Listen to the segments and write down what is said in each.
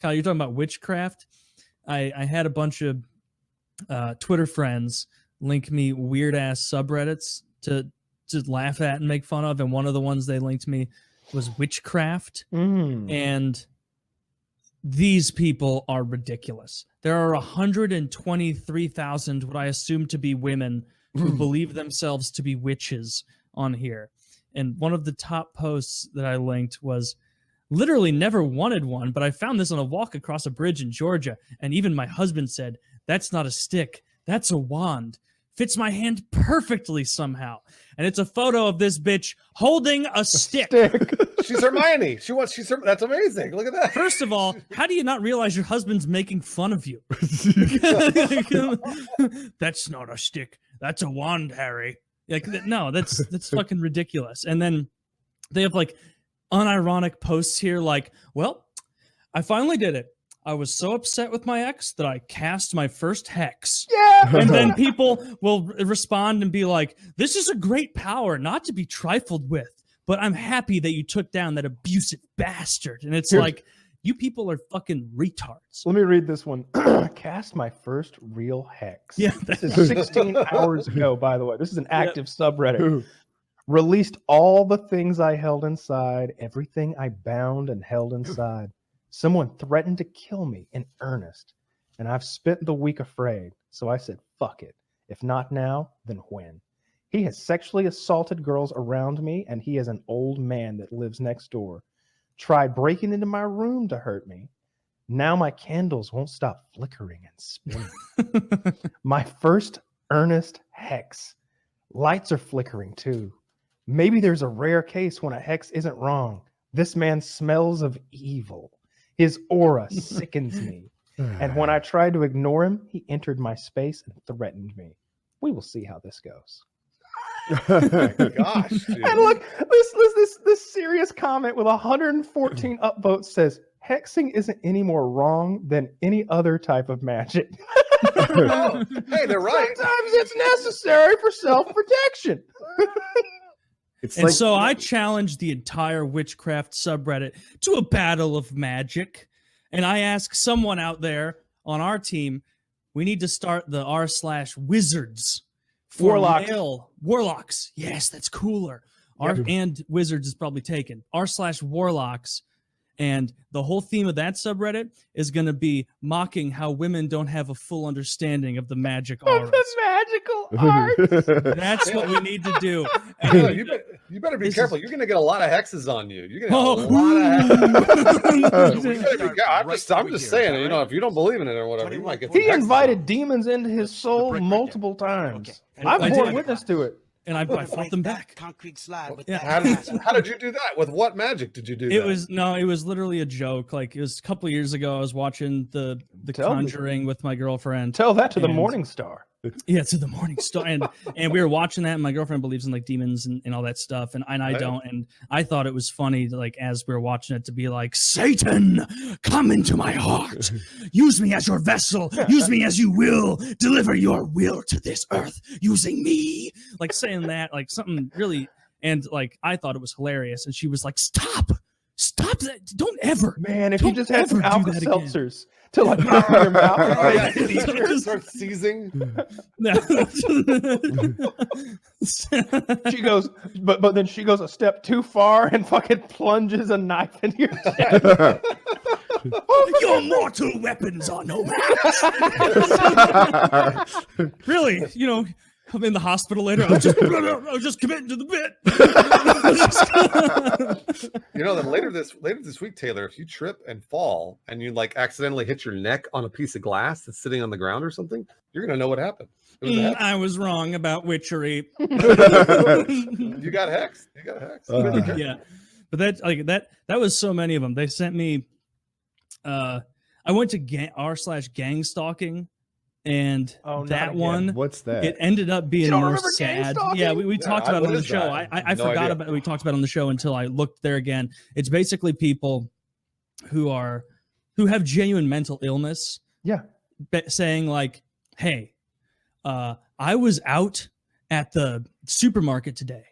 Kyle, you're talking about witchcraft. I had a bunch of Twitter friends link me weird ass subreddits to laugh at and make fun of, and one of the ones they linked me was witchcraft. And these people are ridiculous. There are 123,000 what I assume to be women who believe themselves to be witches on here. And one of the top posts that I linked was, literally never wanted one, but I found this on a walk across a bridge in Georgia, and even my husband said, that's not a stick, that's a wand. Fits my hand perfectly somehow. And it's a photo of this bitch holding a stick. She's Hermione. That's amazing. Look at that. First of all, how do you not realize your husband's making fun of you? That's not a stick. That's a wand, Harry. Like, no, that's fucking ridiculous. And then they have like unironic posts here like, well, I finally did it. I was so upset with my ex that I cast my first hex. Yeah. And then people will respond and be like, this is a great power not to be trifled with, but I'm happy that you took down that abusive bastard. And it's like, you people are fucking retards. Let me read this one. Cast my first real hex. Yeah. This is 16 hours ago, by the way. This is an active subreddit. Released all the things I held inside, everything I bound and held inside. Someone threatened to kill me in earnest, and I've spent the week afraid. So I said, fuck it. If not now, then when? He has sexually assaulted girls around me, and he is an old man that lives next door. Tried breaking into my room to hurt me. Now my candles won't stop flickering and spinning. My first earnest hex. Lights are flickering too. Maybe there's a rare case when a hex isn't wrong. This man smells of evil. His aura sickens me. And when I tried to ignore him, he entered my space and threatened me. We will see how this goes. Gosh, dude. And look, this serious comment with 114 upvotes says, hexing isn't any more wrong than any other type of magic. Oh, hey, they're right. Sometimes it's necessary for self-protection. So I challenged the entire witchcraft subreddit to a battle of magic. And I ask someone out there on our team, we need to start the r/wizards. Warlocks. Yes, that's cooler. And wizards is probably taken. r/warlocks. And the whole theme of that subreddit is going to be mocking how women don't have a full understanding of the magic auras. The magical arts. That's what we need to do. You better be careful. You're going to get a lot of hexes on you. You're going to get a lot of hexes. I'm just saying, you know, if you don't believe in it or whatever, you might get. He invited demons into his soul multiple times. I've borne witness to it. And I fought them back. Concrete slab. How did you do that? With what magic did you do that? It was literally a joke. Like, it was a couple of years ago. I was watching the Conjuring with my girlfriend. Tell that to the Morning Star. Yeah, to the Morning Star. And we were watching that, and my girlfriend believes in like demons and all that stuff, and I don't. And I thought it was funny to, like, as we were watching it, to be like, Satan, come into my heart. Use me as your vessel. Use me as you will. Deliver your will to this earth using me. Like, saying that, like, something really, and like, I thought it was hilarious. And she was like, stop that. Don't ever. Man, if you just had some Alka-Seltzers to like pop in your mouth. Start seizing. She goes, but then she goes a step too far and fucking plunges a knife into your chest. Your mortal weapons are no match. Really, you know, I'm in the hospital later. I was just committing to the bit. You know, then later this week, Taylor, if you trip and fall and you like accidentally hit your neck on a piece of glass that's sitting on the ground or something, you're gonna know what happened. I was wrong about witchery. You got hexed. Yeah, but that was so many of them. They sent me. I went to r/Gangstalking. And that one, what's that? It ended up being more sad. Yeah, we talked about it on the show. That? I forgot about it. We talked about it on the show until I looked there again. It's basically people who have genuine mental illness. Yeah, saying like, "Hey, I was out at the supermarket today,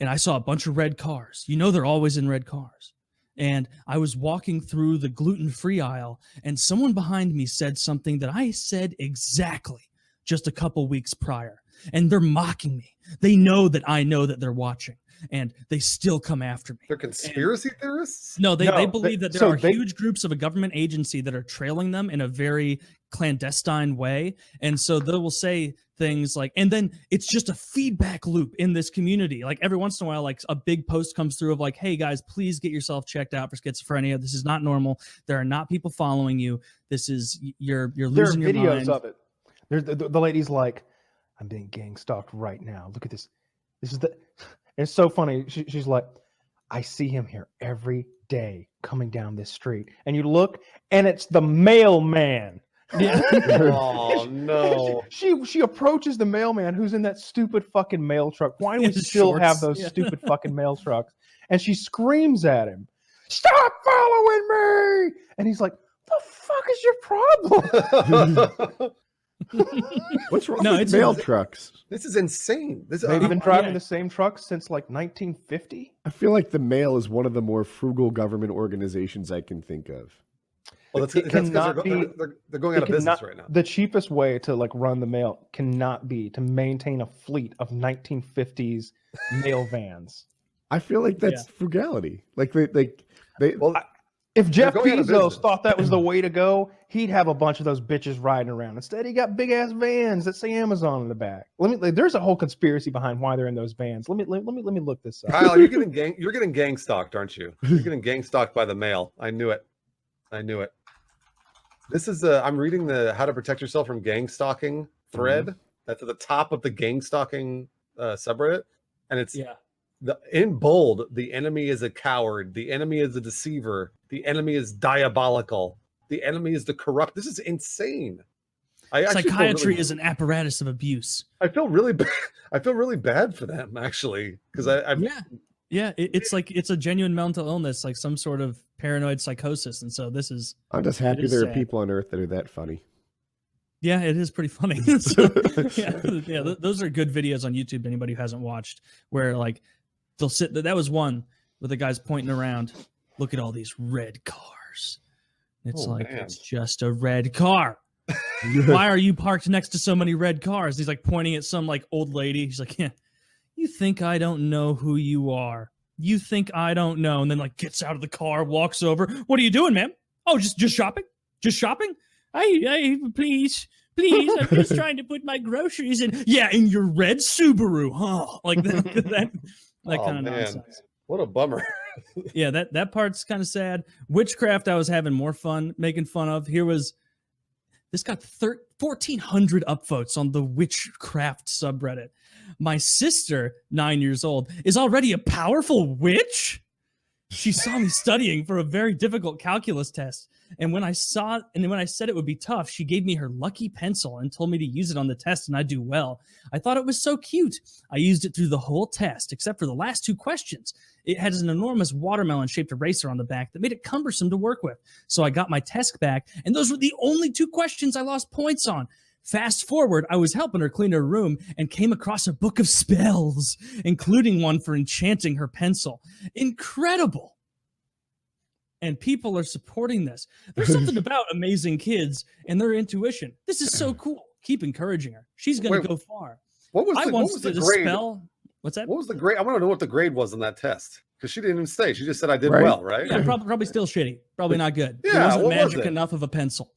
and I saw a bunch of red cars. You know, they're always in red cars. and I was walking through the gluten-free aisle, and someone behind me said something that I said exactly just a couple weeks prior, and they're mocking me. They know that I know that they're watching, and they still come after me. They're conspiracy theorists? No, they believe that there are huge groups of a government agency that are trailing them in a very clandestine way. And so they will say things like, and then it's just a feedback loop in this community. Like every once in a while, like a big post comes through of like, hey guys, please get yourself checked out for schizophrenia. This is not normal. There are not people following you. This is, you're losing your mind. There are videos of it. There's the lady's like, I'm being gang stalked right now. Look at this. This is it's so funny. She's like, I see him here every day coming down this street. And you look, and it's the mailman. Yeah. Oh no. She approaches the mailman who's in that stupid fucking mail truck. Why do we still have those stupid fucking mail trucks? And she screams at him, "Stop following me!" And he's like, "The fuck is your problem?" What's wrong with mail trucks? This is insane. They've been driving the same trucks since like 1950. I feel like the mail is one of the more frugal government organizations I can think of. Well, that's because they're going out of business right now. The cheapest way to like run the mail cannot be to maintain a fleet of 1950s mail vans. I feel like that's frugality. Like they if Jeff Bezos thought that was the way to go, he'd have a bunch of those bitches riding around. Instead, he got big ass vans that say Amazon in the back. There's a whole conspiracy behind why they're in those vans. Let me look this up. Kyle, you're getting gang stalked, aren't you? You're getting gang stalked by the mail. I knew it. This is I'm reading the How to Protect Yourself from Gang Stalking thread. That's at the top of the gang stalking subreddit, and it's in bold. The enemy is a coward. The enemy is a deceiver. The enemy is diabolical. The enemy is the corrupt. This is insane. Psychiatry is an apparatus of abuse. I feel really bad. I feel really bad for them actually, because it's like it's a genuine mental illness, like some sort of paranoid psychosis. And so this is. I'm just happy there are people on Earth that are that funny. Yeah, it is pretty funny. Those are good videos on YouTube. Anybody who hasn't watched, where like they'll sit. That was one where the guy's pointing around. Look at all these red cars. It's it's just a red car. Why are you parked next to so many red cars? He's like pointing at some like old lady. He's like, yeah, you think I don't know who you are? You think I don't know? And then like gets out of the car, walks over. What are you doing, ma'am? Oh, just shopping? Just shopping? I please. I'm just trying to put my groceries in. Yeah, in your red Subaru, huh? Like that kind of nonsense. What a bummer. Yeah, that part's kind of sad. Witchcraft, I was having more fun making fun of. This got 1,400 upvotes on the Witchcraft subreddit. My sister, 9 years old, is already a powerful witch. She saw me studying for a very difficult calculus test. And when I said it would be tough, she gave me her lucky pencil and told me to use it on the test and I'd do well. I thought it was so cute. I used it through the whole test, except for the last two questions. It had an enormous watermelon-shaped eraser on the back that made it cumbersome to work with. So I got my test back, and those were the only two questions I lost points on. Fast forward, I was helping her clean her room and came across a book of spells, including one for enchanting her pencil. Incredible. And people are supporting this. There's something about amazing kids and their intuition. This is so cool. Keep encouraging her. She's going to go far. What was the grade? What's that? What was the grade? I want to know what the grade was on that test, because she didn't even say. She just said I did well, right? Yeah, probably still shitty. Probably not good. Yeah, it wasn't magic enough of a pencil.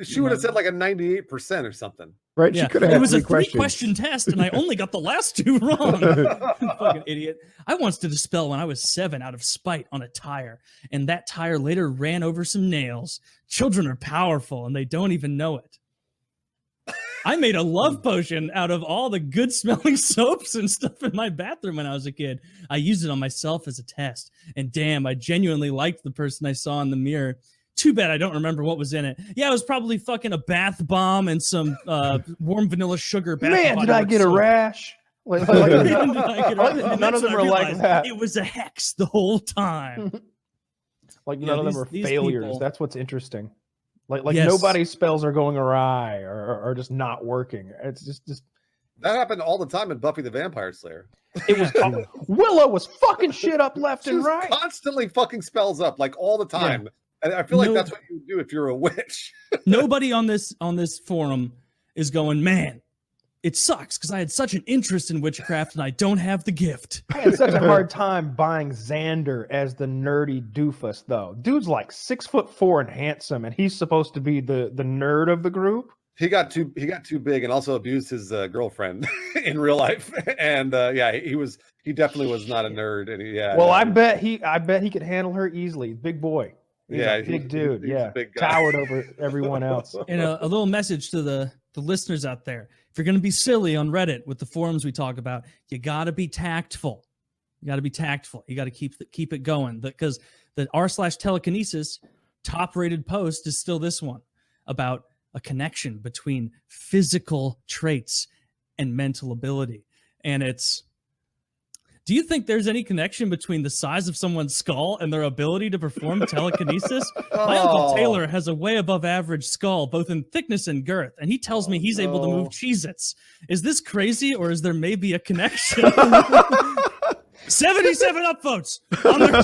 She would have said like a 98% or something. Right? Yeah. She could have had It was a questions. 3-question test, and I only got the last two wrong. Fucking idiot. I once did a spell when I was 7 out of spite on a tire, and that tire later ran over some nails. Children are powerful, and they don't even know it. I made a love potion out of all the good smelling soaps and stuff in my bathroom when I was a kid. I used it on myself as a test, and damn, I genuinely liked the person I saw in the mirror. Too bad I don't remember what was in it. Yeah, it was probably fucking a bath bomb and some warm vanilla sugar. Man, did I get a rash? None of them were like that. It was a hex the whole time. Like none of them are failures. People, that's what's interesting. Like nobody's spells are going awry or just not working. It's just That happened all the time in Buffy the Vampire Slayer. It was Willow was fucking shit up left She and was right. constantly fucking spells up, like all the time. And I feel like that's what you do if you're a witch. Nobody on this forum is going, man, it sucks because I had such an interest in witchcraft and I don't have the gift. I had such a hard time buying Xander as the nerdy doofus, though. Dude's like 6'4" and handsome, and he's supposed to be the nerd of the group. He got too big and also abused his girlfriend in real life. And he definitely was not a nerd. And I bet he could handle her easily. Big boy. He's a big dude. He's a big guy. Towered over everyone else. And a little message to the listeners out there. If you're going to be silly on Reddit with the forums we talk about, you got to be tactful. You got to be tactful. You got to keep it going, because the r/telekinesis top rated post is still this one about a connection between physical traits and mental ability. And do you think there's any connection between the size of someone's skull and their ability to perform telekinesis? My Uncle Taylor has a way above average skull, both in thickness and girth, and he tells me he's able to move Cheez-Its. Is this crazy, or is there maybe a connection? 77 upvotes on their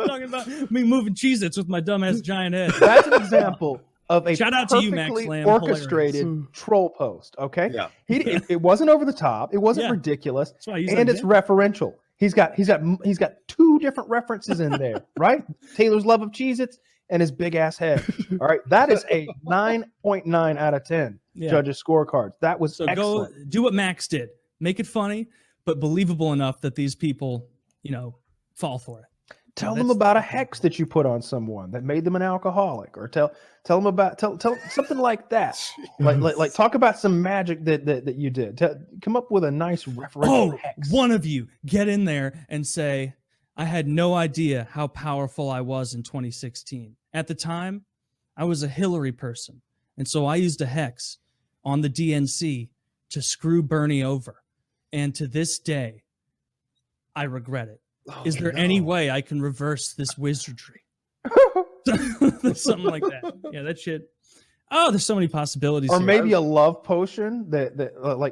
talking about me moving Cheez-Its with my dumbass giant head. That's an example of a shout out to you, Max perfectly Lamb. orchestrated troll post. Okay, yeah, it wasn't over the top. It wasn't ridiculous, and it's referential. He's got 2 different references in there, right? Taylor's love of Cheez-Its and his big ass head. All right, that is a 9.9 out of 10 judges' scorecards. That was excellent. Go do what Max did. Make it funny, but believable enough that these people, fall for it. Tell them about a hex that you put on someone that made them an alcoholic, or tell them about tell something like that. like talk about some magic that you did. Come up with a nice referential hex. One of you get in there and say, I had no idea how powerful I was in 2016. At the time, I was a Hillary person, and so I used a hex on the DNC to screw Bernie over. And to this day, I regret it. Is there any way I can reverse this wizardry? Something like that. Yeah, that shit. Oh, there's so many possibilities. Or here. maybe a love potion that like